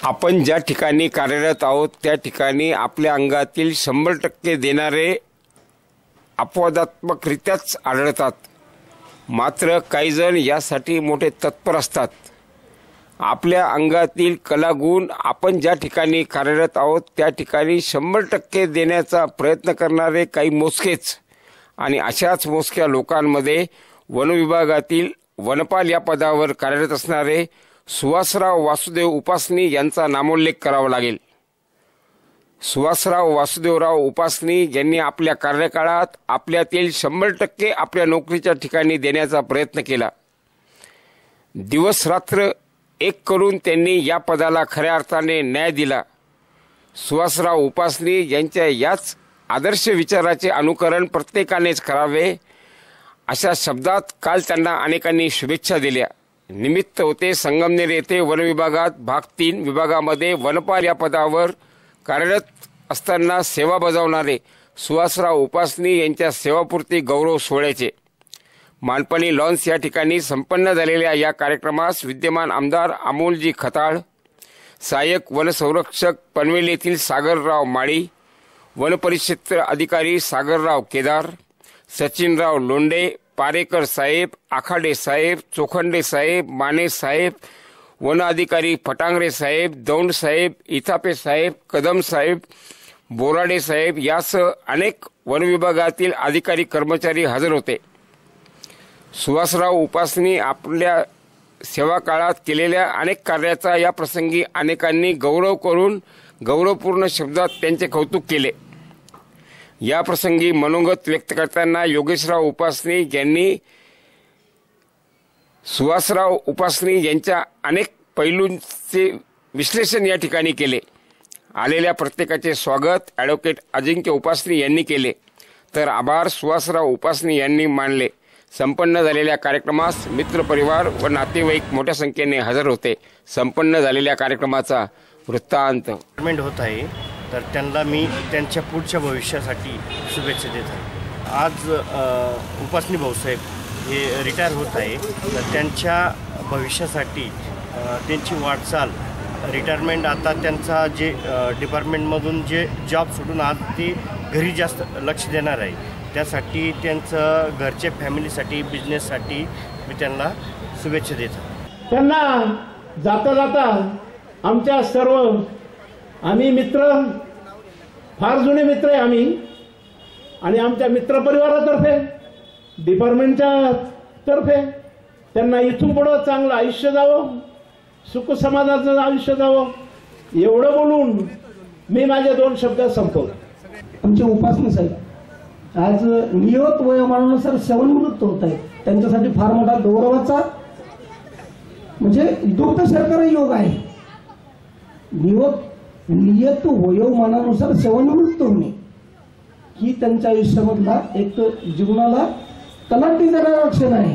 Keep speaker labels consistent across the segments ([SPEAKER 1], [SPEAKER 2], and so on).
[SPEAKER 1] आपण ज्या ठिकाणी कार्यरत आहोत त्या ठिकाणी आपल्या अंगातील 100% देणारे अपवादात्मकरित्याच आढळतात। मात्र काही जण यासाठी मोठे तत्पर असतात। आपल्या अंगातील कलागुण आपण ज्या ठिकाणी कार्यरत आहोत त्या ठिकाणी 100% देण्याचा प्रयत्न करणारे काही मोजकेच आणि अशाच मोजक्या लोकांमध्ये वन विभागातील वनपाल या पदावर कार्यरत असणारे सुहासराव वासुदेव उपासनी यांचा नामोल्लेख करावा लागेल। सुहासराव वासुदेवराव उपासनी यांनी आपल्या कार्यकाळात आपल्यातील 100% आपल्या नोकरीच्या ठिकाणी देण्याचा प्रयत्न केला। दिवस रात्र एक करून त्यांनी या पदाला खऱ्या अर्थाने न्याय दिला। सुहासराव उपासनी यांच्या याच आदर्श विचाराचे अनुकरण प्रत्येकानेच करावे अशा शब्दात काल त्यांना अनेकांनी शुभेच्छा दिल्या। निमित्त होते संगमनेर येथे वन विभागात भाग 3 विभागामध्ये वनपाल या पदावर कार्यरत असताना सेवा बजावणारे सुहासराव उपासनी यांच्या सेवापूर्ती गौरव सोहळ्याचे। मानपाणी लॉन्स या ठिकाणी संपन्न झालेल्या या कार्यक्रमास विद्यमान आमदार अमोलजी खताळ, सहाय्यक वनसंरक्षक पनवेल येथील सागरराव माळी, वनपरिक्षेत्र अधिकारी सागरराव केदार, सचिनराव लोंढे, पारेकर साहेब, आखाडे साहेब, चोखंडे साहेब, माने साहेब, वन अधिकारी फटांगरे साहेब, दौंड साहेब, इथापे साहेब, कदम साहेब, बोराडे साहेब यासह अनेक वन विभागातील अधिकारी कर्मचारी हजर होते। सुहासराव उपासनी आपल्या सेवा काळात केलेल्या अनेक कार्याचा या प्रसंगी अनेकांनी गौरव करून गौरवपूर्ण शब्दात त्यांचे कौतुक केले। या प्रसंगी मनोगत व्यक्त करताना योगेशराव उपासनी यांनी सुहासराव उपासनी यांच्या अनेक पैलूंचे विश्लेषण या ठिकाणी केले। आलेल्या प्रत्येकाचे स्वागत ॲडव्होकेट अजिंक्य उपासनी यांनी केले, तर आभार सुहासराव उपासनी यांनी मानले। संपन्न झालेल्या कार्यक्रमास मित्रपरिवार व नातेवाईक मोठ्या संख्येने हजर होते। संपन्न झालेल्या कार्यक्रमाचा वृत्तांत
[SPEAKER 2] होत आहे, तर त्यांना मी त्यांच्या पुढच्या भविष्यासाठी शुभेच्छा देत आहे। आज उपासनी भाऊसाहेब हे रिटायर होत आहे, तर त्यांच्या भविष्यासाठी त्यांची वाटचाल रिटायरमेंट आता त्यांचा जे डिपार्टमेंटमधून जे जॉब सोडून आज ते घरी जास्त लक्ष देणार आहे, त्यासाठी त्यांचं घरच्या फॅमिलीसाठी बिझनेससाठी मी त्यांना शुभेच्छा देत आहे।
[SPEAKER 3] त्यांना जाता जाता आमच्या सर्व आम्ही मित्र फार जुने मित्र आहे आम्ही, आणि आमच्या मित्रपरिवारातर्फे डिपार्टमेंटच्या तर्फे त्यांना इथून पुढे चांगलं आयुष्य जावं, सुख समाधानाचं आयुष्य जावं एवढं बोलून मी माझे 2 शब्द संपवतो।
[SPEAKER 4] आमचे उपासनी साहेब आज नियत वयोमानानुसार सेवानिवृत्त होत आहे, त्यांच्यासाठी फार मोठा गौरवाचा म्हणजे दुग्ध सरकारी योग आहे। नियत वयोमानानुसार सेवानिवृत्त होणे ही त्यांच्या आयुष्यामधला एक जीवनाला तलाठी देणारा क्षण आहे।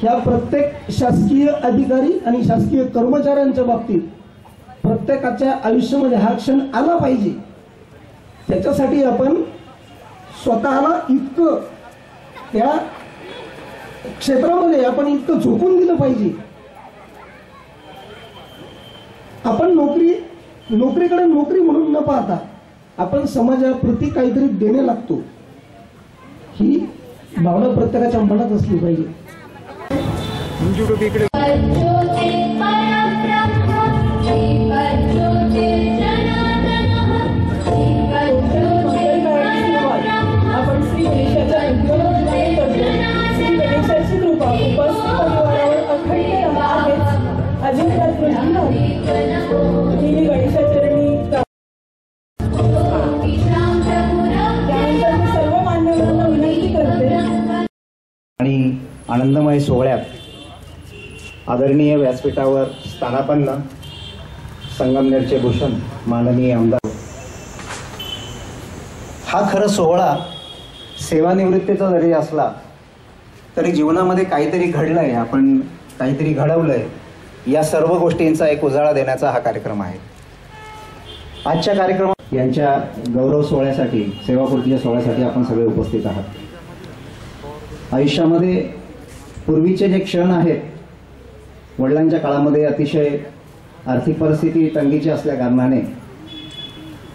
[SPEAKER 4] ह्या प्रत्येक शासकीय अधिकारी आणि शासकीय कर्मचाऱ्यांच्या बाबतीत प्रत्येकाच्या आयुष्यामध्ये हा क्षण आला पाहिजे। त्याच्यासाठी आपण स्वतःला इतकं त्या क्षेत्रामध्ये आपण इतकं झोकून दिलं पाहिजे। आपण नोकरीकडे नोकरी म्हणून न पाहता आपण समाजाप्रती काहीतरी देणे लागतो, ही भावना प्रत्येकाच्या मनात असली पाहिजे।
[SPEAKER 5] आणि आनंदमय सोहळ्यात आदरणीय व्यासपीठावर स्थानापन्न संगमनेरचे भूषण माननीय आमदार, हा खरं सोहळा सेवानिवृत्तीचा जरी असला तरी जीवनामध्ये काहीतरी घडलंय, आपण काहीतरी घडवलंय, या सर्व गोष्टींचा एक उजाळा देण्याचा हा कार्यक्रम आहे। आजच्या कार्यक्रमात यांच्या गौरव सोहळ्यासाठी सेवापूर्तीच्या सोहळ्यासाठी आपण सगळे उपस्थित आहात। आयुष्यामध्ये पूर्वीचे जे क्षण आहेत वडिलांच्या काळामध्ये अतिशय आर्थिक परिस्थिती तंगीची असल्या कारणाने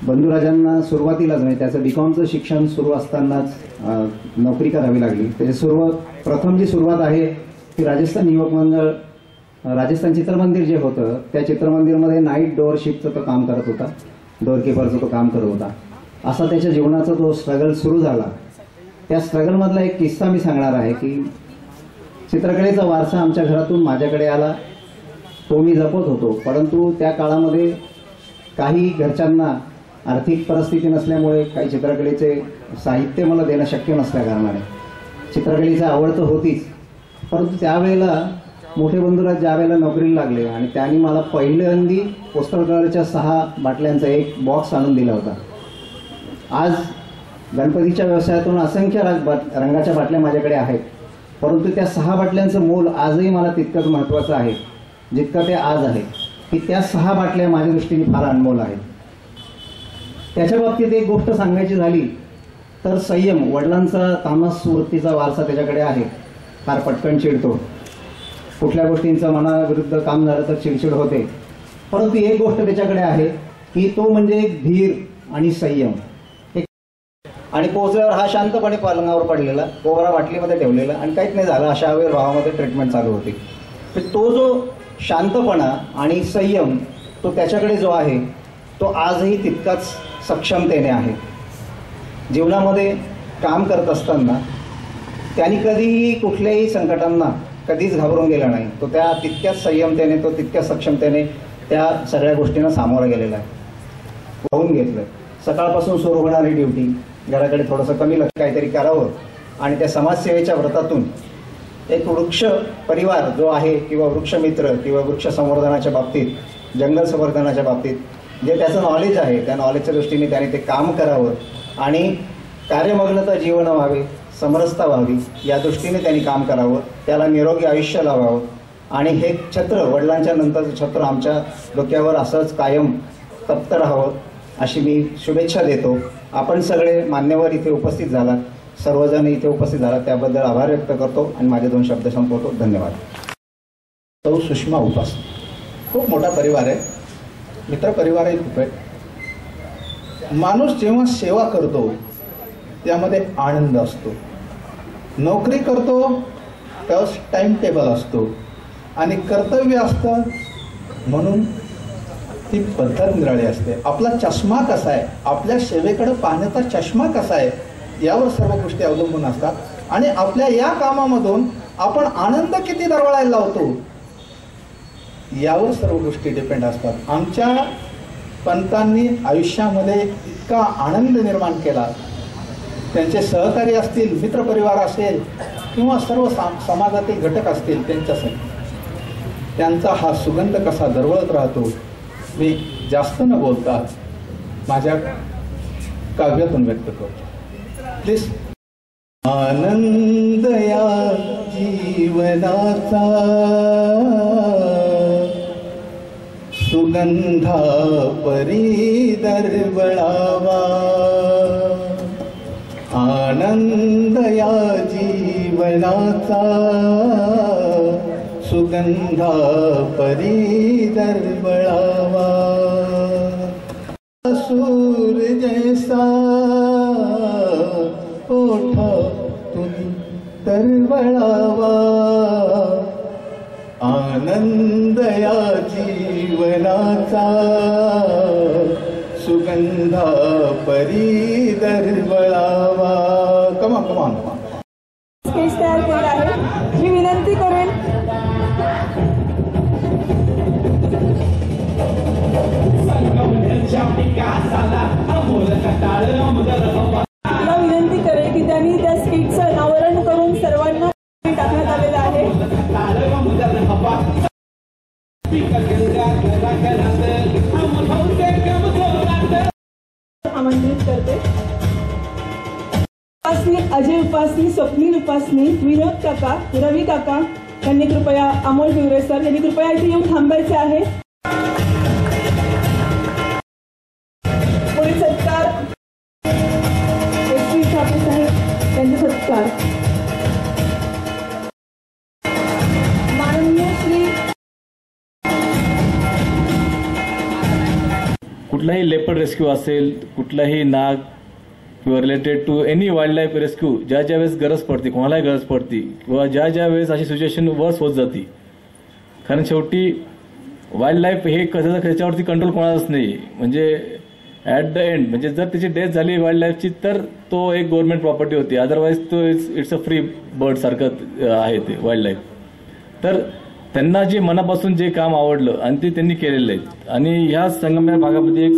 [SPEAKER 5] बंधुराजांना सुरुवातीलाच म्हणजे त्याचं बीकॉमचं शिक्षण सुरू असतानाच नोकरी करावी लागली. त्याची प्रथम जी सुरुवात आहे ती राजस्थान युवक मंडळ राजस्थान चित्रमंदिर जे होतं त्या चित्रमंदिरमध्ये नाईट डोअर शिपचं तो काम करत होता, डोअर किपरचं तो काम करत होता. असा त्याच्या जीवनाचा तो स्ट्रगल सुरू झाला. त्या स्ट्रगलमधला एक किस्सा मी सांगणार आहे की चित्रकलेचा वारसा आमच्या घरातून माझ्याकडे आला, तो मी जपत होतो. परंतु त्या काळामध्ये काही घरच्यांना आर्थिक परिस्थिती नसल्यामुळे काही चित्रकलेचे साहित्य मला देणं शक्य नसल्या कारणाने चित्रकलेची आवड तर होतीच, परंतु त्यावेळेला मोठे बंधुराज ज्या वेळेला नोकरीला लागले आणि त्यांनी मला पहिल्यांदी पोस्टल कलरच्या 6 बाटल्यांचा एक बॉक्स आणून दिला होता. आज गणपतीच्या व्यवसायातून असंख्य रंगाच्या बाटल्या माझ्याकडे आहेत, परंतु त्या 6 बाटल्यांचं मोल आजही मला तितकंच महत्त्वाचं आहे जितकं ते आज आहे, की त्या 6 बाटल्या माझ्या दृष्टीने फार अनमोल आहेत. त्याच्या बाबतीत एक गोष्ट सांगायची झाली तर संयम, वडिलांचा तामस वृत्तीचा वारसा त्याच्याकडे आहे. फार पटकन चिडतो, कुठल्या गोष्टींचं मनाविरुद्ध काम झालं तर चिडचिड होते, परंतु एक गोष्ट त्याच्याकडे आहे की तो म्हणजे धीर आणि संयम. आणि पोहोचल्यावर हा शांतपणे पलंगावर पडलेला, कोबरा बाटलीमध्ये ठेवलेला आणि काहीच नाही झालं अशा वेळेस भावामध्ये ट्रीटमेंट चालू होती. तो जो शांतपणा आणि संयम तो त्याच्याकडे जो आहे तो आजही तितकाच सक्षमतेने आहे. जीवनामध्ये काम करत असताना त्यांनी कधीही कुठल्याही संकटांना कधीच घाबरून गेला नाही. तो त्या तितक्याच संयमतेने, तो तितक्या सक्षमतेने त्या सगळ्या गोष्टींना सामोरा गेलेला आहे, वाहून घेतलं. सकाळपासून सुरू होणारी ड्युटी, घराकडे थोडंसं कमी लक्ष काहीतरी करावं आणि त्या समाजसेवेच्या व्रतातून एक वृक्ष परिवार जो आहे किंवा वृक्षमित्र किंवा वृक्ष संवर्धनाच्या बाबतीत, जंगल संवर्धनाच्या बाबतीत जे त्याचं नॉलेज आहे त्या नॉलेजच्या दृष्टीने त्याने ते काम करावं आणि कार्यमग्नता जीवन व्हावे, समरसता व्हावी या दृष्टीने त्यांनी काम करावं, त्याला निरोगी आयुष्य लावावं आणि हे छत्र, वडिलांच्या नंतरचं छत्र आमच्या डोक्यावर असंच कायम तप्त राहावं अशी मी शुभेच्छा देतो. आपण सगळे मान्यवर इथे उपस्थित झालात, सर्वजण इथे उपस्थित झालात त्याबद्दल आभार व्यक्त करतो आणि माझे 2 शब्द संपवतो. धन्यवाद.
[SPEAKER 6] सौ सुषमा उपासने खूप मोठा परिवार आहे, मित्र परिवारही खूप आहे. माणूस जेव्हा सेवा करतो त्यामध्ये आनंद असतो. नोकरी करतो त्यावेळेस टाइम टेबल असतो आणि कर्तव्य असतं म्हणून ती पद्धत निराळी असते. आपला चष्मा कसा आहे, आपल्या सेवेकडे पाहण्याचा चष्मा कसा आहे यावर सर्व गोष्टी अवलंबून असतात आणि आपल्या या कामामधून आपण आनंद किती दरवळायला लावतो यावर सर्व गोष्टी डिपेंड असतात. आमच्या पंतांनी आयुष्यामध्ये इतका आनंद निर्माण केला, त्यांचे सहकारी असतील, मित्रपरिवार असेल किंवा सर्व समाजातील घटक असतील त्यांच्यासाठी त्यांचा हा सुगंध कसा दरवळत राहतो मी जास्त न बोलता माझ्या काव्यातून व्यक्त करतो. प्लीज. आनंद या जीवनाचा सुगंधा परी दरवळावा, आनंद या जीवनाचा सुगंधा परी दरवळावा, सूर जैसा ओठातून दरवळावा, आनंद या जीवनाचा सुगंधा परी दरवळावा. कमा कमा
[SPEAKER 7] स्केच तयार केला आहे. मी विनंती करेन मला विनंती करेन की त्यांनी त्या स्केचचं अनावरण करून सर्वांना टाकण्यात आलेलं आहे. आमंत्रित करते. उपासनी, अजय उपासनी, स्वप्नील उपासनी, विनोद काका, रवी काका यांनी कृपया, अमोल हिवरे सर यांनी कृपया इथे येऊन थांबायचे आहे. पुढील सत्कार एस.पी. ठाकरे साहेब यांचे सत्कार. माननीय श्री
[SPEAKER 8] कुठलाही लेपर्ड रेस्क्यू असेल, कुठलाही नाग किंवा related to any wildlife rescue ज्या ज्या वेळेस गरज पडते, कोणालाही गरज पडते किंवा ज्या ज्या वेळेस अशी सिच्युएशन वर्स होत जाते, कारण शेवटी वाईल्ड लाईफ हे कसं त्याच्यावरती कंट्रोल कोणालाच नाही. म्हणजे ॲट द एंड म्हणजे जर त्याची डेथ झाली वाईल्ड लाईफची तर तो एक गव्हर्नमेंट प्रॉपर्टी होती, अदरवाईज तो इट्स अ फ्री बर्ड सारखं आहे ते वाईल्ड लाईफ. तर त्यांना जे मनापासून जे काम आवडलं आणि ते त्यांनी केलेलं आहे. आणि ह्या संगमनेर भागामध्ये एक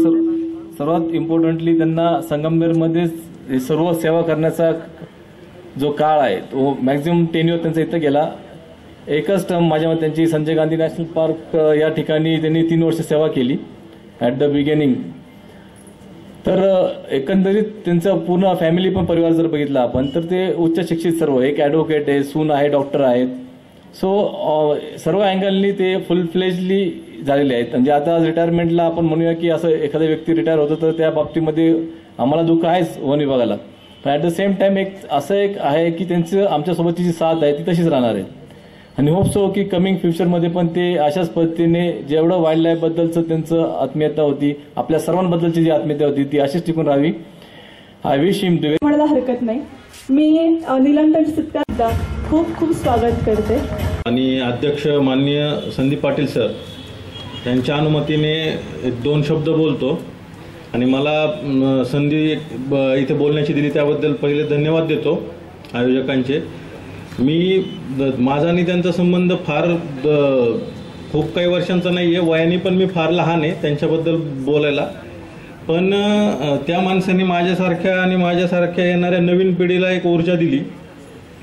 [SPEAKER 8] सर्वात इम्पॉर्टंटली त्यांना संगमनेरमध्ये सर्व सेवा करण्याचा जो काळ आहे तो मॅक्झिमम टेन्युअर त्यांचा इथं गेला. एकच टर्म माझ्या मते त्यांची संजय गांधी नॅशनल पार्क या ठिकाणी त्यांनी 3 वर्ष सेवा केली ॲट द बिगिनिंग. तर एकंदरीत त्यांचा पूर्ण फॅमिली पण परिवार जर बघितला आपण तर ते उच्च शिक्षित सर्व, एक ॲडव्होकेट आहे, सून आहे, डॉक्टर आहेत. सो सर्व अँगलनी ते फुल फ्लेजली झालेले आहेत. म्हणजे आता रिटायरमेंटला आपण म्हणूया की असं एखादा व्यक्ती रिटायर होतो तर त्या बाबतीमध्ये आम्हाला दुःख आहेच वन विभागाला, पण ॲट द सेम टाइम असं एक आहे की त्यांचं आमच्यासोबतची जी साथ आहे ती तशीच राहणार आहे. आणि होप सो की कमिंग फ्युचरमध्ये पण ते अशाच पद्धतीने जेवढं वाईल्ड लाईफबद्दलचं त्यांचं आत्मीयता होती, आपल्या सर्वांबद्दलची जी आत्मीयता होती ती अशीच टिकून राहावी. I wish him too.
[SPEAKER 7] म्हणायला हरकत नाही. मी निलंबन सत्कार खूप खूप स्वागत करते.
[SPEAKER 9] आणि अध्यक्ष माननीय संदीप पाटील सर यांच्या अनुमतीने 2 शब्द बोलतो. आणि मला संधी इथे बोलण्याची दिली त्याबद्दल पहिले धन्यवाद देतो आयोजकांचे. माझा आणि त्यांचा संबंध फार खूप काही वर्षांचा नाही आहे, वयाने पण मी फार लहान आहे त्यांच्याबद्दल बोलायला. पण त्या माणसांनी माझ्यासारख्या आणि माझ्यासारख्या येणाऱ्या नवीन पिढीला एक ऊर्जा दिली.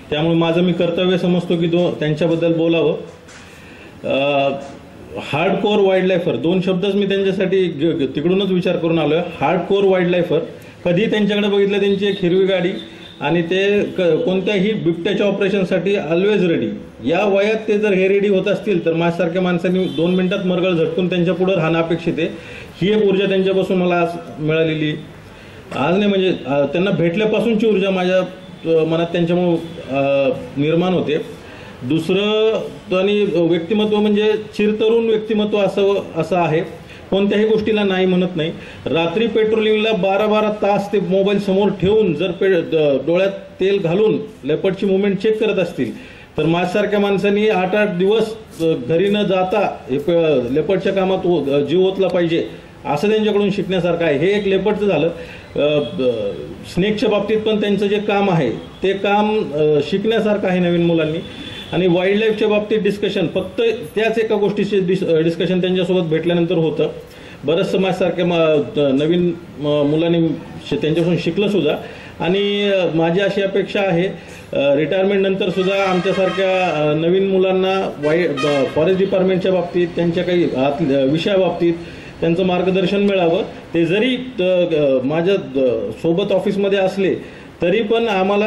[SPEAKER 9] त्यामुळे माझं मी कर्तव्य समजतो की त्यांच्याबद्दल बोलावं. हार्डकोर वाईल्ड लाईफर 2 शब्दच मी त्यांच्यासाठी तिकडूनच विचार करून आलो आहे. हार्डकोर वाईल्ड लाईफर, कधी त्यांच्याकडे बघितलं त्यांची एक हिरवी गाडी आणि ते कोणत्याही बिबट्याच्या ऑपरेशनसाठी ऑलवेज रेडी. या वयात ते जर हे रेडी होत असतील तर माझ्यासारख्या माणसांनी 2 मिनिटात मरगळ झटकून त्यांच्या पुढे राहणं अपेक्षित आहे. ही एक ऊर्जा त्यांच्यापासून मला आज मिळालेली. आज नाही म्हणजे त्यांना भेटल्यापासूनची ऊर्जा माझ्या मनात त्यांच्यामुळं निर्माण होते. दुसरं आणि व्यक्तिमत्व म्हणजे चिरतरुण व्यक्तिमत्व असं आहे. कोणत्याही गोष्टीला नाही म्हणत नाही. रात्री पेट्रोलिंगला 12-12 तास ते मोबाईल समोर ठेवून जर डोळ्यात तेल घालून लेपर्डची मुवमेंट चेक करत असतील तर माझ्यासारख्या माणसांनी 8-8 दिवस घरी न जाता लेपर्डच्या कामात जीव ओतला पाहिजे असं त्यांच्याकडून शिकण्यासारखं आहे. हे एक लेपर्डचं झालं. स्नेकच्या बाबतीत पण त्यांचं जे काम आहे ते काम शिकण्यासारखं आहे नवीन मुलांनी. आणि वाईल्ड लाईफच्या बाबतीत डिस्कशन फक्त त्याच एका गोष्टीचे डिस्कशन त्यांच्यासोबत भेटल्यानंतर होतं. बरंचसं माझ्यासारख्या नवीन मुलांनी त्यांच्यापासून शिकलं सुद्धा. आणि माझी अशी अपेक्षा आहे रिटायरमेंट नंतर सुद्धा आमच्यासारख्या नवीन मुलांना फॉरेस्ट डिपार्टमेंटच्या बाबतीत त्यांच्या काही विषयाबाबतीत त्यांचं मार्गदर्शन मिळावं. ते जरी माझ्या सोबत ऑफिसमध्ये असले तरी पण आम्हाला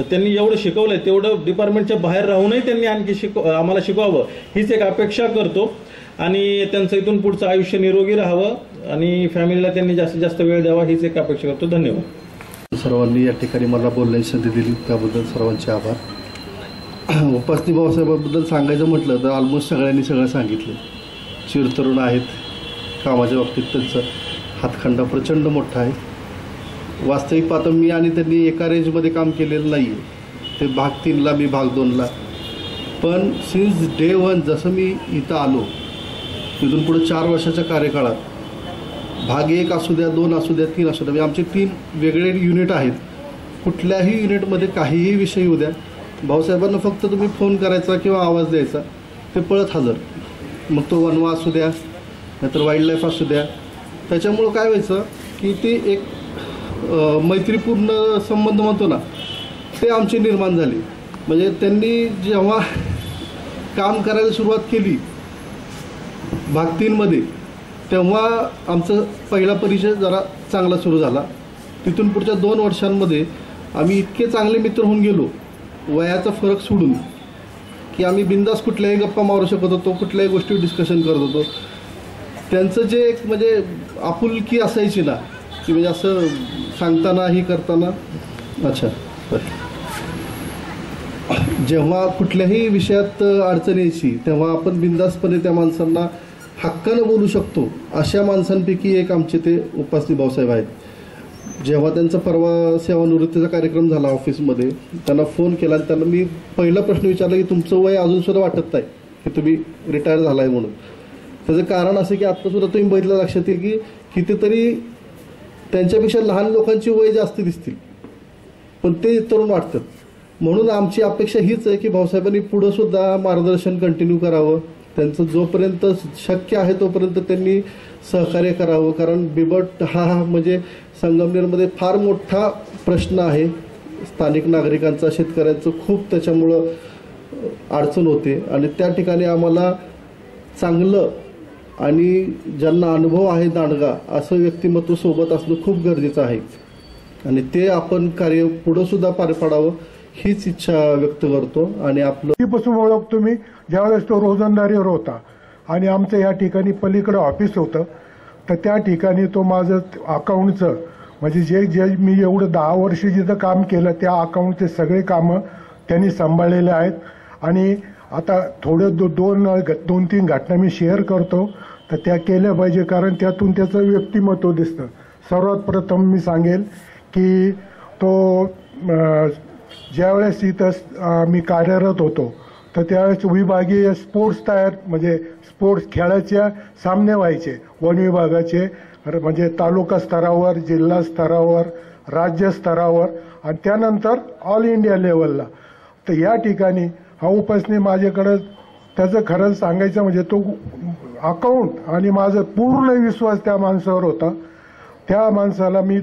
[SPEAKER 9] त्यांनी एवढं शिकवलंय तेवढं डिपार्टमेंटच्या बाहेर राहूनही त्यांनी आणखी आम्हाला शिकवावं हीच एक अपेक्षा करतो. आणि त्यांचं इथून पुढचं आयुष्य निरोगी राहावं आणि फॅमिलीला त्यांनी जास्तीत जास्त वेळ द्यावा हीच एक अपेक्षा करतो. धन्यवाद.
[SPEAKER 10] सर्वांनी या ठिकाणी मला बोलण्याची संधी दिली त्याबद्दल सर्वांचे आभार. उपासनी भाऊसाहेबांबद्दल सांगायचं म्हटलं तर ऑलमोस्ट सगळ्यांनी सगळं सांगितलं. चिरतरुण आहेत, कामाच्या बाबतीत त्यांचा हातखंडा प्रचंड मोठा आहे. वास्तविक पाहता मी आणि त्यांनी एका रेंजमध्ये काम केलेलं नाही आहे. ते भाग 3ला मी भाग 2ला. पण सिन्स डे 1 जसं मी इथं आलो तिथून पुढे 4 वर्षाच्या कार्यकाळात भाग 1 असू द्या, 2 असू द्या, 3 असू द्या, म्हणजे आमचे 3 वेगळे युनिट आहेत. कुठल्याही युनिटमध्ये काहीही विषय येऊ द्या, भाऊसाहेबांना फक्त तुम्ही फोन करायचा किंवा आवाज द्यायचा, ते पळत हजर. मग तो वनवा असू द्या नाहीतर वाईल्ड लाईफ असू द्या. त्याच्यामुळं काय व्हायचं की ते एक मैत्रीपूर्ण संबंध म्हणतो ना ते आमचे निर्माण झाले. म्हणजे त्यांनी जेव्हा काम करायला सुरुवात केली भाग 3मध्ये तेव्हा आमचा पहिला परिचय जरा चांगला सुरू झाला. तिथून पुढच्या 2 वर्षांमध्ये आम्ही इतके चांगले मित्र होऊन गेलो वयाचा फरक सोडून की आम्ही बिंदास कुठल्याही गप्पा मारू शकत होतो, कुठल्याही गोष्टी डिस्कशन करत होतो. त्यांचं जे एक म्हणजे आपुलकी असायची ना की म्हणजे असं सांगताना ही करताना अच्छा जेव्हा कुठल्याही विषयात अडचण यायची तेव्हा आपण बिंदासपणे त्या माणसांना हक्कानं बोलू शकतो अशा माणसांपैकी एक आमचे ते उपासनी भाऊसाहेब आहेत. जेव्हा त्यांचा परवा सेवानिवृत्तीचा कार्यक्रम झाला ऑफिसमध्ये, त्यांना फोन केला आणि त्यांना मी पहिला प्रश्न विचारला की तुमचं वय अजूनसुद्धा वाटत नाही की तुम्ही रिटायर झाला आहे म्हणून. त्याचं कारण असं की आत्तासुद्धा तुम्ही बघितलं लक्षात येईल की कितीतरी त्यांच्यापेक्षा लहान लोकांची वय जास्त दिसतील पण ते तरुण वाटतात. म्हणून आमची अपेक्षा हीच आहे की भाऊसाहेबांनी पुढं सुद्धा मार्गदर्शन कंटिन्यू करावं. त्यांचं जोपर्यंत शक्य आहे तोपर्यंत त्यांनी सहकार्य करावं. कारण बिबट हा म्हणजे संगमनेरमध्ये फार मोठा प्रश्न आहे. स्थानिक नागरिकांचा, शेतकऱ्यांचं खूप त्याच्यामुळं अडचण होते आणि त्या ठिकाणी आम्हाला चांगलं आणि ज्यांना अनुभव आहे दांडगा असं व्यक्तिमत्व सोबत असणं खूप गरजेचं आहे आणि ते आपण कार्य पुढं सुद्धा पार पाडावं हीच इच्छा व्यक्त करतो. आणि आपलं
[SPEAKER 11] पासून ओळखतो मी, ज्यावेळेस तो रोजंदारीवर होता आणि आमचं या ठिकाणी पलीकडे ऑफिस होतं, तर त्या ठिकाणी तो माझं अकाउंटचं म्हणजे जे मी एवढं 10 वर्ष जिथं काम केलं त्या अकाउंटचे सगळे कामं त्यांनी सांभाळलेले आहेत. आणि आता थोडं 2-3 घटना मी शेअर करतो तर त्या केल्या पाहिजे, कारण त्यातून त्याचं व्यक्तिमत्व दिसतं. सर्वात प्रथम मी सांगेल की तो ज्यावेळेस इथं मी कार्यरत होतो तर त्यावेळेस विभागीय स्पोर्ट्स म्हणजे स्पोर्ट्स खेळाचे सामने व्हायचे वन विभागाचे, म्हणजे तालुका स्तरावर, जिल्हा स्तरावर, राज्य स्तरावर आणि त्यानंतर ऑल इंडिया लेवलला. तर या ठिकाणी हा उपासनी माझ्याकडं त्याचं खरं सांगायचं म्हणजे तो अकाउंट आणि माझं पूर्ण विश्वास त्या माणसावर होता. त्या माणसाला मी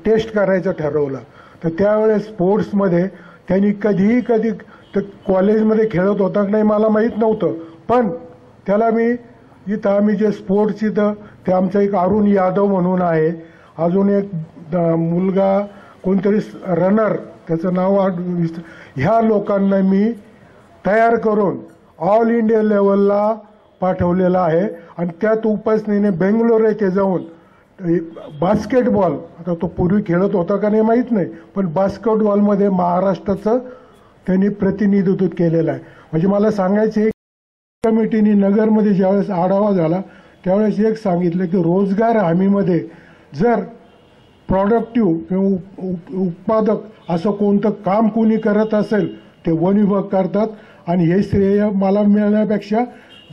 [SPEAKER 11] टेस्ट करायचं ठरवलं. तर त्यावेळेस स्पोर्ट्समध्ये त्यांनी कधी तर कॉलेजमध्ये खेळत होता की नाही मला माहीत नव्हतं, पण त्याला मी इथं आम्ही जे स्पोर्ट्स इथं ते आमचा एक अरुण यादव म्हणून आहे, अजून एक मुलगा कोणतरी रनर त्याचं नाव ह्या लोकांना मी तयार करून ऑल इंडिया लेवलला पाठवलेला आहे. आणि त्यात उपासनीने बेंगलोर येथे जाऊन बास्केटबॉल, आता तो पूर्वी खेळत होता का नाही माहीत नाही, पण बास्केटबॉलमध्ये महाराष्ट्राचं त्यांनी प्रतिनिधित्व केलेलं आहे. म्हणजे मला सांगायचं कमिटीने नगरमध्ये ज्यावेळेस आढावा झाला त्यावेळेस एक सांगितलं की रोजगार हमीमध्ये जर प्रोडक्टिव्ह किंवा उत्पादक असं कोणतं काम कोणी करत असेल ते वन विभाग करतात. आणि हे श्रेय मला मिळण्यापेक्षा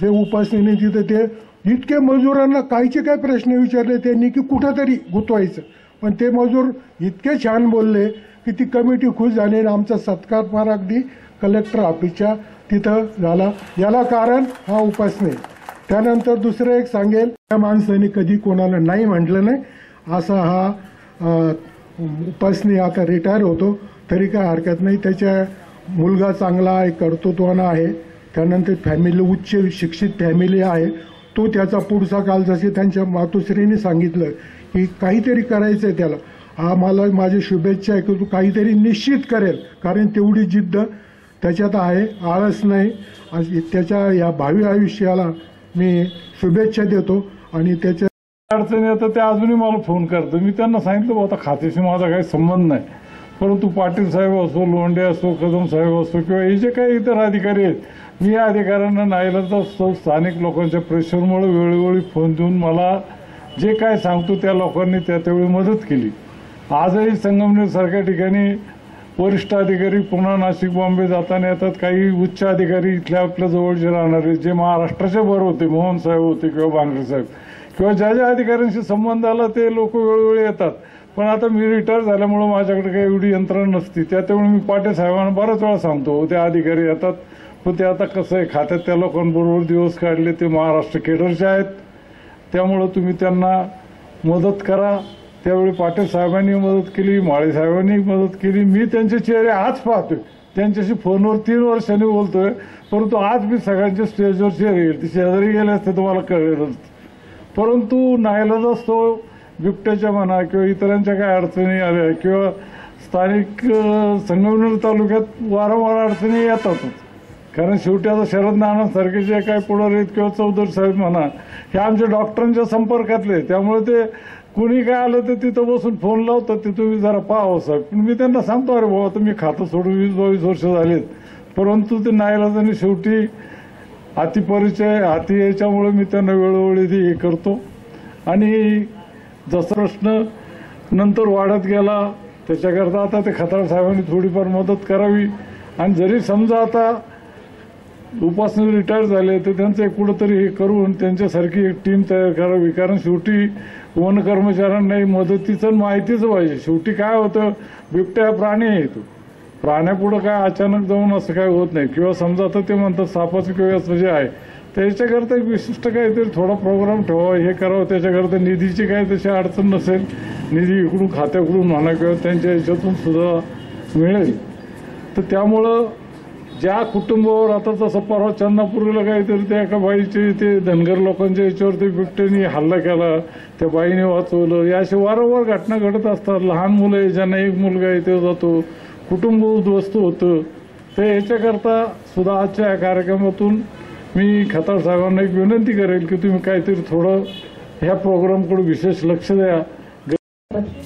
[SPEAKER 11] जे उपासनेने तिथं ते इतके मजुरांना काहीचे काय प्रश्न विचारले त्यांनी की कुठंतरी गुंतवायचं, पण ते मजूर इतके छान बोलले की ती कमिटी खुश झाली आणि आमचा सत्कार फार अगदी कलेक्टर ऑफिसच्या तिथं झाला. याला कारण हा उपासने. त्यानंतर दुसरं एक सांगेल, त्या माणसाने कधी कोणाला नाही म्हटलं नाही असा हा उपासने. आता रिटायर होतो तरी काय हरकत नाही. त्याच्या मुलगा चांगला आहे, कर्तृत्वानं आहे, त्यानंतर फॅमिली उच्च शिक्षित फॅमिली आहे. तो त्याचा पुढचा काल जसे त्यांच्या मातोश्रीने सांगितलं की काहीतरी करायचं आहे त्याला, आम्हाला माझी शुभेच्छा आहे की तू काहीतरी निश्चित करेल, कारण तेवढी जिद्द त्याच्यात आहे, आळस नाही. त्याच्या या भावी आयुष्याला मी शुभेच्छा देतो. आणि त्याच्या
[SPEAKER 12] अडचणी येतं ते अजूनही मला फोन करतो. मी त्यांना सांगितलं आता खात्याशी माझा काही संबंध नाही, परंतु पाटील साहेब असो, लोंढे असो, कदम साहेब असो किंवा हे जे काही इतर अधिकारी आहेत, मी या अधिकाऱ्यांना नाईलाजास्तव स्थानिक लोकांच्या प्रेशरमुळे वेळोवेळी फोन देऊन मला जे काय सांगतो त्या लोकांनी त्यावेळी मदत केली. आजही संगमनेर सारख्या ठिकाणी वरिष्ठ अधिकारी पुन्हा नाशिक, बॉम्बे जाताना येतात. काही उच्च अधिकारी इथल्या आपल्या जवळचे राहणारे जे महाराष्ट्राचे वर होते, मोहन साहेब होते किंवा बांगरे साहेब किंवा ज्या ज्या अधिकाऱ्यांशी संबंध आला ते लोक वेळोवेळी येतात. पण आता मी रिटायर झाल्यामुळं माझ्याकडे काही एवढी यंत्रणा नसती, त्यामुळे मी पाटील साहेबांना बऱ्याच वेळा सांगतो ते अधिकारी येतात. पण ते आता कसं आहे, खात्यात त्या लोकांबरोबर दिवस काढले ते महाराष्ट्र केडरचे आहेत, त्यामुळं तुम्ही त्यांना मदत करा. त्यावेळी पाटील साहेबांनी मदत केली, माळे साहेबांनी मदत केली. मी त्यांचे चेहरे आज पाहतोय, त्यांच्याशी फोनवर 3 वर्षांनी बोलतोय, परंतु आज मी सगळ्यांच्या स्टेजवर चेहरे येईल, ते शेजारी गेले असते तुम्हाला कळेलच. परंतु नाईलाजास्तव बिबट्याच्या म्हणा किंवा इतरांच्या काय अडचणी आल्या किंवा स्थानिक संगमनेर तालुक्यात वारंवार अडचणी येतातच. कारण शेवटी आता शरद नानांसारखे जे काय पुढारी आहेत किंवा चौधरी साहेब म्हणा हे आमच्या डॉक्टरांच्या संपर्कातले, त्यामुळे ते कुणी काय आलं तर तिथं बसून फोन लावतात, ते तुम्ही जरा पाहावं साहेब. पण मी त्यांना सांगतो अरे बाबा तुम्ही खातं सोडून 20-22 वर्ष झालेत, परंतु ते नाईलाजाने शेवटी अतिपरिचय हाती याच्यामुळे मी त्यांना वेळोवेळी हे करतो. आणि जसा प्रश्न नंतर वाढत गेला त्याच्याकरता आता ते खताळ साहेबांनी थोडीफार मदत करावी. आणि जरी समजा आता उपासनी रिटायर झाले तर त्यांचं कुठंतरी हे करून त्यांच्यासारखी एक टीम तयार करावी. कारण शेवटी वन कर्मचाऱ्यांना मदतीचं माहितीच पाहिजे. शेवटी काय होतं, बिबट्या प्राणी आहे, तो प्राण्यापुढं काय अचानक जाऊन असं काय होत नाही. किंवा समजा आता ते म्हणतात सापाचं किंवा असं जे आहे त्याच्याकरता एक विशिष्ट काहीतरी थोडा प्रोग्राम ठेवावा, हे करावं. त्याच्याकरता निधीची काही तशी अडचण नसेल, निधी इकडून खात्याकडून म्हणा किंवा त्यांच्या ह्याच्यातून सुद्धा मिळेल. तर त्यामुळं ज्या कुटुंबावर आता तसं परवा चंदापूरला काहीतरी त्या एका बाईचे ते धनगर लोकांच्या याच्यावर ते बिबट्याने हल्ला केला, त्या बाईने वाचवलं. या अशा वारंवार घटना घडत असतात. लहान मुलं आहे, ज्यांना एक मुलगा आहे ते जातो, कुटुंब उद्ध्वस्त होतं. तर याच्याकरता सुद्धा आजच्या या कार्यक्रमातून मी खताळ साहेबांना एक विनंती करेल की तुम्ही काहीतरी थोडं ह्या प्रोग्रामकडे विशेष लक्ष द्या.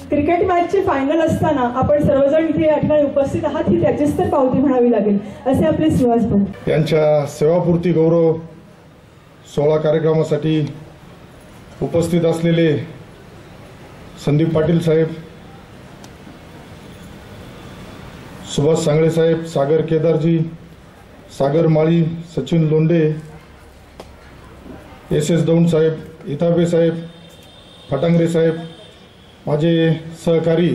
[SPEAKER 7] क्रिकेट मॅचचे फायनल असताना आपण सर्वजण इथे या ठिकाणी उपस्थित आहात ही त्याचीच तर पावती म्हणावी लागेल असे आपले सुहास भाऊ.
[SPEAKER 13] यांच्या सेवापूर्ती गौरव सोहळा कार्यक्रमासाठी उपस्थित असलेले संदीप पाटील साहेब, सुभाष सांगळे साहेब, सागर केदारजी, सागर माळी, सचिन लोंढे, SS दौंड साहेब, इथाबे साहेब, फटांगरे साहेब, माझे सहकारी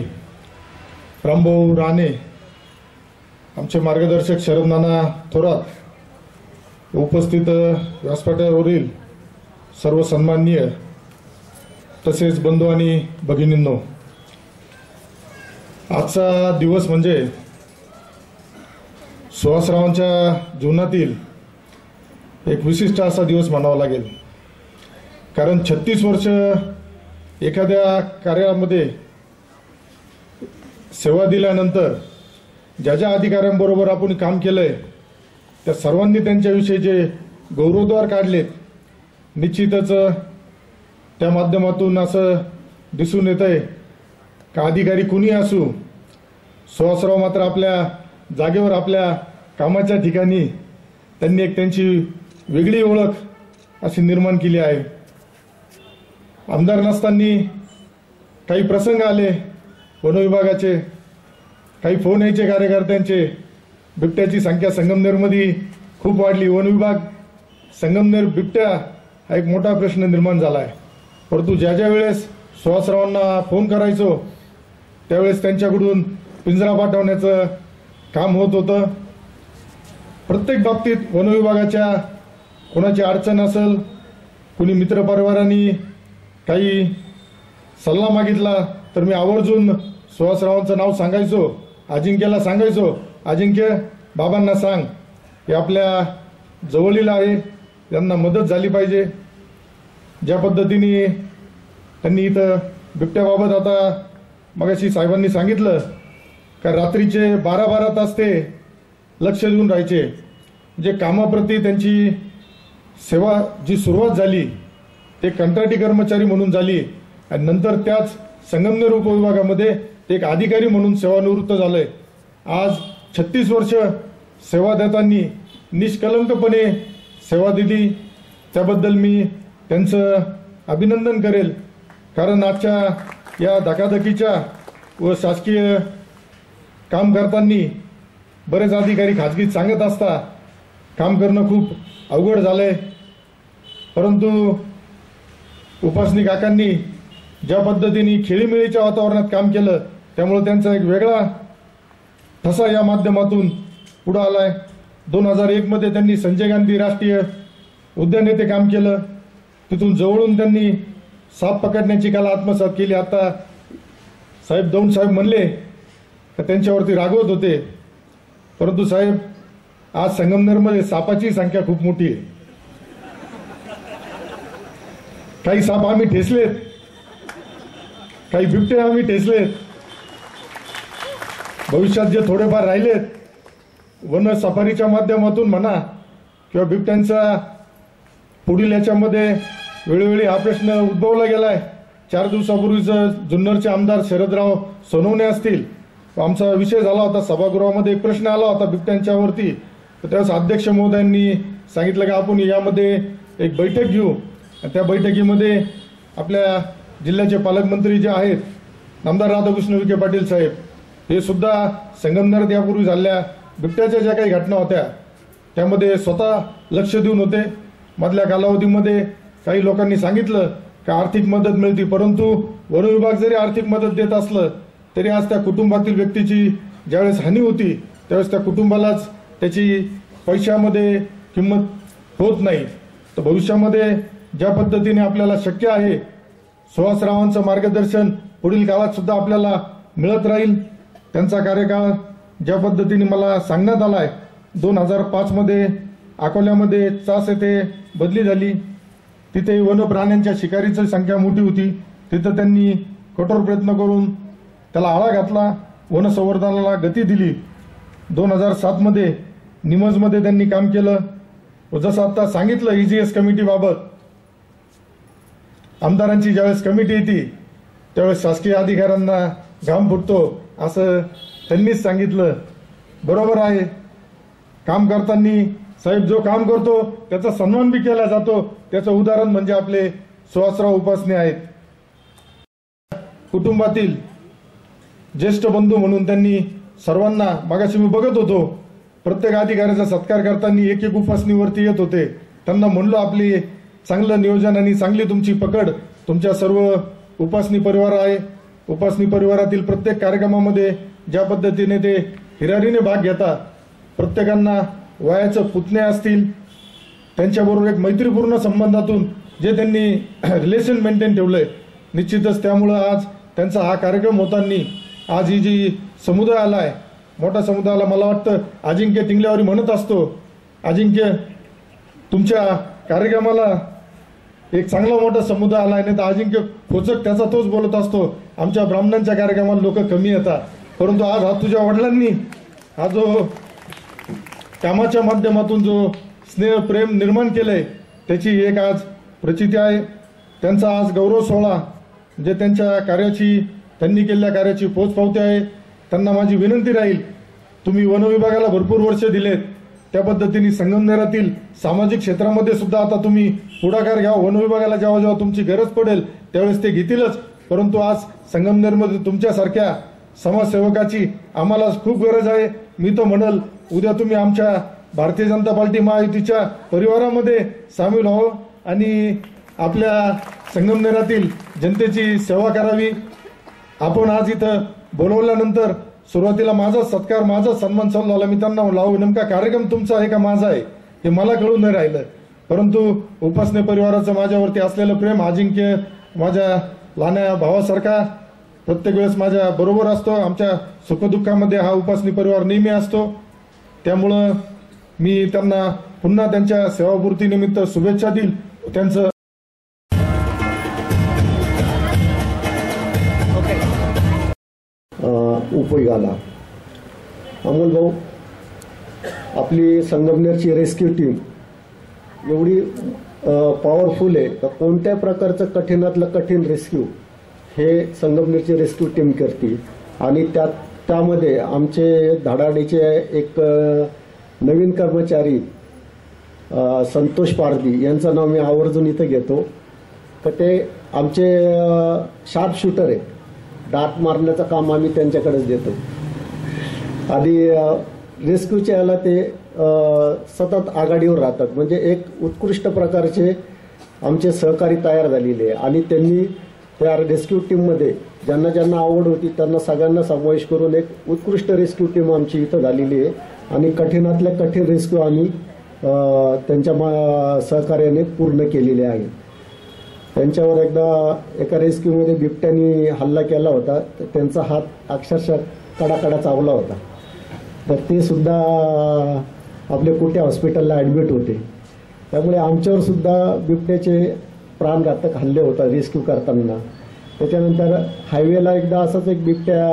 [SPEAKER 13] रामभाऊ राणे, आमचे मार्गदर्शक शरद नाना थोरात, उपस्थित व्यासपीठावरील सर्व सन्माननीय तसेच बंधू आणि भगिनींनो, आजचा दिवस म्हणजे सुहासरावांच्या जीवनातील एक विशिष्ट असा दिवस मानावा लागेल. कारण 36 वर्ष एखाद्या कार्यामध्ये सेवा दिल्यानंतर ज्या ज्या अधिकाऱ्यांबरोबर आपण काम केलंय त्या सर्वांनी त्यांच्याविषयी जे गौरवोद्गार काढलेत, निश्चितच त्या माध्यमातून असं दिसून येत आहे का अधिकारी कुणी असू, सुहासराव मात्र आपल्या जागेवर आपल्या कामाच्या ठिकाणी त्यांनी एक त्यांची वेगळी ओळख अशी निर्माण केली आहे. आमदार नसताना काही प्रसंग आले वनविभागाचे, काही फोन यायचे कार्यकर्त्यांचे, बिबट्याची संख्या संगमनेरमध्ये खूप वाढली. वनविभाग संगमनेर बिबट्या हा एक मोठा प्रश्न निर्माण झाला आहे. परंतु ज्या ज्या वेळेस सुहासरावांना फोन करायचो त्यावेळेस त्यांच्याकडून पिंजरा पाठवण्याचं काम होत होतं. प्रत्येक बाबतीत वनविभागाच्या कोणाची अडचण असेल, कुणी मित्रपरिवारांनी काही सल्ला मागितला तर मी आवर्जून सुहासरावांचं नाव सांगायचो, अजिंक्यला सांगायचो, अजिंक्य बाबांना सांग हे आपल्या जवळीला आहे, त्यांना मदत झाली पाहिजे. ज्या पद्धतीने त्यांनी इथं बिबट्याबाबत आता मगाशी साहेबांनी सांगितलं का रात्रीचे 12-12 तास ते लक्ष देऊन राहायचे. जे कामाप्रती त्यांची सेवा जी सुरुवात झाली ते कंत्राटी कर्मचारी म्हणून झाली आणि नंतर त्याच संगमनेर उपविभागामध्ये एक अधिकारी म्हणून सेवानिवृत्त झाले. आज 36 वर्ष सेवा देताना निष्कलंकपणे सेवा दिली, त्याबद्दल मी त्यांचं अभिनंदन करेल. कारण आजच्या या धकाधकीच्या व शासकीय काम करताना बरेच अधिकारी खाजगीत सांगत असता काम करणं खूप अवघड झालंय. परंतु उपासनी काकांनी ज्या पद्धतीने खेळीमेळीच्या वातावरणात काम केलं त्यामुळे त्यांचा एक वेगळा ठसा या माध्यमातून पुढे आलाय. 2001 मध्ये त्यांनी संजय गांधी राष्ट्रीय उद्यान येथे काम केलं. तिथून जवळून त्यांनी साप पकडण्याची कला आत्मसात केली. आता साहेब दौंड साहेब म्हणले तर त्यांच्यावरती रागवत होते, परंतु साहेब आज संगमनेरमध्ये सापाची संख्या खूप मोठी आहे. काही साप आम्ही ठेचलेत, काही बिबटे आम्ही ठेचलेत. भविष्यात जे थोडेफार राहिलेत वन सफारीच्या माध्यमातून म्हणा किंवा बिबट्यांचा पुढील याच्यामध्ये वेळोवेळी हा प्रश्न उद्भवला गेलाय. 4 दिवसापूर्वीच जुन्नरचे आमदार शरदराव सोनवणे असतील, आमचा विषय झाला होता सभागृहामध्ये, एक प्रश्न आला होता बिबट्यांच्यावरती. तर त्यावेळेस अध्यक्ष महोदयांनी सांगितलं की आपण यामध्ये एक बैठक घेऊ. त्या बैठकीमध्ये आपल्या जिल्ह्याचे पालकमंत्री जे आहेत आमदार राधाकृष्ण विखे पाटील साहेब हे सुद्धा संगमनेरात यापूर्वी झालेल्या बिबट्याच्या ज्या काही घटना होत्या त्यामध्ये स्वतः लक्ष देऊन होते. मधल्या कालावधीमध्ये काही लोकांनी सांगितलं की आर्थिक मदत मिळते, परंतु वन विभाग जरी आर्थिक मदत देत असलं तरी आज त्या कुटुंबातील व्यक्तीची ज्यावेळेस हानी होती त्यावेळेस त्या कुटुंबालाच त्याची पैशामध्ये किंमत होत नाही. तर भविष्यामध्ये ज्या पद्धतीने आपल्याला शक्य आहे सुहासरावांचं मार्गदर्शन पुढील काळात सुद्धा आपल्याला मिळत राहील. त्यांचा कार्यकाळ ज्या पद्धतीने मला सांगण्यात आला आहे 2005 मध्ये अकोल्यामध्ये चास येथे बदली झाली. तिथे वन प्राण्यांच्या शिकारीची संख्या मोठी होती. तिथं त्यांनी कठोर प्रयत्न करून त्याला आळा घातला, वन संवर्धनाला गती दिली. 2007 मध्ये निमजमध्ये त्यांनी काम केलं. जसं आता सांगितलं EGS कमिटीबाबत आमदारांची ज्यावेळेस कमिटी येते त्यावेळेस शासकीय अधिकाऱ्यांना घाम फुटतो असं त्यांनीच सांगितलं. बरोबर आहे. काम करताना साहेब जो काम करतो त्याचा सन्मान बी केला जातो. त्याचं उदाहरण म्हणजे आपले सुहासराव उपासने आहेत. कुटुंबातील ज्येष्ठ बंधू म्हणून त्यांनी सर्वांना, मागाशी मी बघत होतो प्रत्येक अधिकाऱ्याचा सत्कार करताना एक एक उपासनीवरती येत होते. त्यांना म्हणलो आपली चांगलं नियोजन आणि चांगली तुमची पकड तुमच्या सर्व उपासनी परिवार आहे. उपासनी परिवारातील प्रत्येक कार्यक्रमामध्ये ज्या पद्धतीने ते हिरारीने भाग घेतात, प्रत्येकांना वयाचं पुतणे असतील त्यांच्याबरोबर एक मैत्रीपूर्ण संबंधातून जे त्यांनी रिलेशन मेंटेन ठेवलंय, निश्चितच त्यामुळं आज त्यांचा हा कार्यक्रम होताना आज ही जी समुदाय आलाय मोठा समुदायाला मला वाटतं अजिंक्य टिंगल्यावारी म्हणत असतो, अजिंक्य तुमच्या कार्यक्रमाला एक चांगला मोठा समुदाय आलाय. नाही तर अजिंक्य खोचक त्याचा तोच बोलत असतो आमच्या ब्राह्मणांच्या कार्यक्रमाला लोक कमी येतात. परंतु आज हा तुझ्या वडिलांनी हा जो कामाच्या माध्यमातून जो स्नेह प्रेम निर्माण केलंय त्याची एक आज प्रचिती आहे. त्यांचा आज गौरव सोहळा जे त्यांच्या कार्याची त्यांनी केलेल्या कार्याची पोचपावती आहे. त्यांना माझी विनंती राहील, तुम्ही वन विभागाला भरपूर वर्ष दिलेत त्या पद्धतीने संगमनेरातील सामाजिक क्षेत्रामध्ये सुद्धा आता तुम्ही पुढाकार घ्या. वन विभागाला जेव्हा जेव्हा तुमची गरज पडेल त्यावेळेस ते घेतीलच, परंतु आज संगमनेरमध्ये तुमच्यासारख्या समाजसेवकाची आम्हाला खूप गरज आहे. मी तर म्हणल उद्या तुम्ही आमच्या भारतीय जनता पार्टी महायुतीच्या परिवारामध्ये सामील व्हावं आणि आपल्या संगमनेरातील जनतेची सेवा करावी. आपण आज इथं बोलवल्यानंतर सुरुवातीला माझा सत्कार माझा सन्मान चालू झाला. मी त्यांना लावू नेमका कार्यक्रम तुमचा आहे का माझा आहे हे मला कळून नाही राहिलं, परंतु उपासने परिवाराचं माझ्यावरती असलेलं प्रेम, अजिंक्य माझ्या लहान्या भावासारखा प्रत्येक वेळेस माझ्या बरोबर असतो. आमच्या सुखदुःखामध्ये हा उपासनी परिवार नेहमी असतो. त्यामुळं मी त्यांना पुन्हा त्यांच्या सेवापूर्तीनिमित्त शुभेच्छा देईल. त्यांचं
[SPEAKER 14] उपयोगाला अमोल भाऊ, आपली संगमनेरची रेस्क्यू टीम एवढी पॉवरफुल आहे तर कोणत्या प्रकारचं कठीणातलं कठीण रेस्क्यू हे संगमनेरची रेस्क्यू टीम करते. आणि त्यामध्ये आमचे धडाडीचे एक नवीन कर्मचारी संतोष पारधी यांचं नाव मी आवर्जून इथं घेतो. तर ते आमचे शार्प शूटर आहे. डार्ट मारण्याचं काम आम्ही त्यांच्याकडेच देतो. आधी रेस्क्यूच्या याला ते सतत आघाडीवर राहतात. म्हणजे एक उत्कृष्ट प्रकारचे आमचे सहकारी तयार झालेले आहे आणि त्यांनी त्या रेस्क्यू टीममध्ये ज्यांना ज्यांना आवड होती त्यांना सगळ्यांना समावेश करून एक उत्कृष्ट रेस्क्यू टीम आमची इथं झालेली आहे. आणि कठीणातल्या कठीण रेस्क्यू आम्ही त्यांच्या सहकार्याने पूर्ण केलेले आहे. त्यांच्यावर एकदा एका रेस्क्यूमध्ये बिबट्याने हल्ला केला होता तर त्यांचा हात अक्षरशः कडाकडा चावला होता. तर ते सुद्धा आपले कुठे हॉस्पिटलला ॲडमिट होते. त्यामुळे आमच्यावर सुद्धा बिबट्याचे प्राणघातक हल्ले होता रेस्क्यू करताना. त्याच्यानंतर हायवेला एकदा असाच एक बिबट्या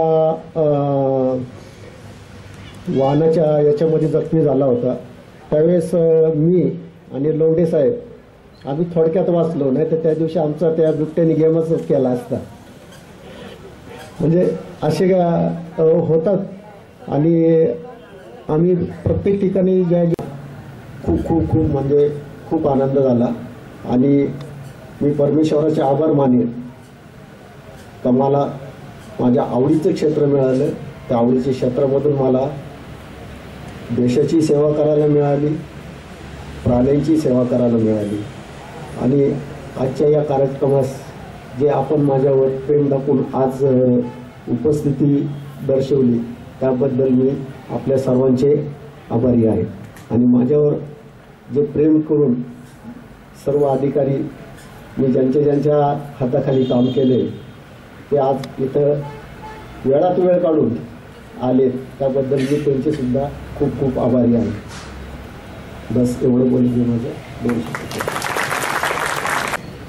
[SPEAKER 14] वाहनाच्या याच्यामध्ये जखमी झाला होता. त्यावेळेस मी आणि लोंढे साहेब आम्ही थोडक्यात वाचलो, नाही तर त्या दिवशी आमचा त्या बिबट्याने गेमच केला असता. म्हणजे असे होतात आणि आम्ही प्रत्येक ठिकाणी ज्या खूप खूप खूप खूप म्हणजे खूप आनंद झाला आणि मी परमेश्वराचे आभार मानेन का मला माझ्या आवडीचं क्षेत्र मिळालं. त्या आवडीच्या क्षेत्रामधून मला देशाची सेवा करायला मिळाली, प्राण्यांची सेवा करायला मिळाली आणि आजच्या या कार्यक्रमास जे आपण माझ्यावर प्रेम दाखवून आज उपस्थिती दर्शवली त्याबद्दल मी आपल्या सर्वांचे आभारी आहे. आणि माझ्यावर जे प्रेम करून सर्व अधिकारी मी ज्यांच्या हाताखाली काम केले ते आज इथं वेळात वेळ काढून आले त्याबद्दल मी त्यांचे सुद्धा खूप खूप आभारी आहे. बस एवढं बोलून माझं 2 शब्द.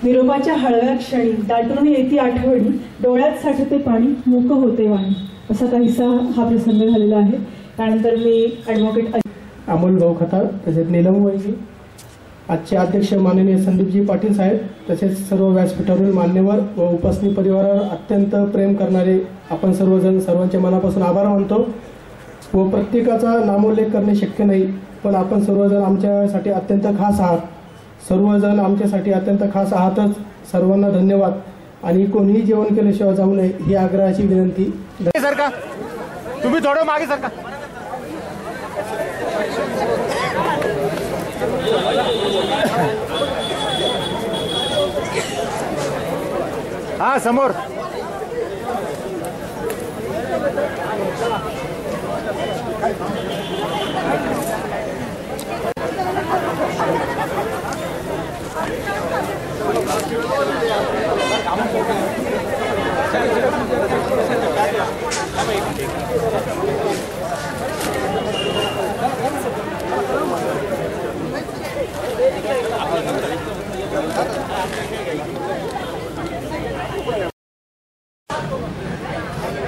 [SPEAKER 7] निरोपाच्या हळव्या क्षणी दाटून येती आठवणी, डोळ्यात साठते पाणी, मूक होते वाणी, असा काहीसा हा प्रसंग झालेला आहे. त्यानंतर मी ॲडव्होकेट
[SPEAKER 4] अमोल भाऊ खताळ, तसेच नीलम वैजी, आजचे अध्यक्ष माननीय संदीपजी पाटील साहेब, तसेच सर्व व्यासपीठावरील मान्यवर व उपासनी परिवारावर अत्यंत प्रेम करणारे आपण सर्वजण, सर्वांचे मनापासून आभार मानतो. व प्रत्येकाचा नामोल्लेख करणे शक्य नाही, पण आपण सर्वजण आमच्यासाठी अत्यंत खास आहात. सर्वजण आमच्यासाठी अत्यंत खास आहातच. सर्वांना धन्यवाद. आणि कोणीही जेवण केल्याशिवाय जाऊ नये ही आग्रहाची विनंती.
[SPEAKER 15] सर का तुम्ही थोडं मागे सर का. हा समोर.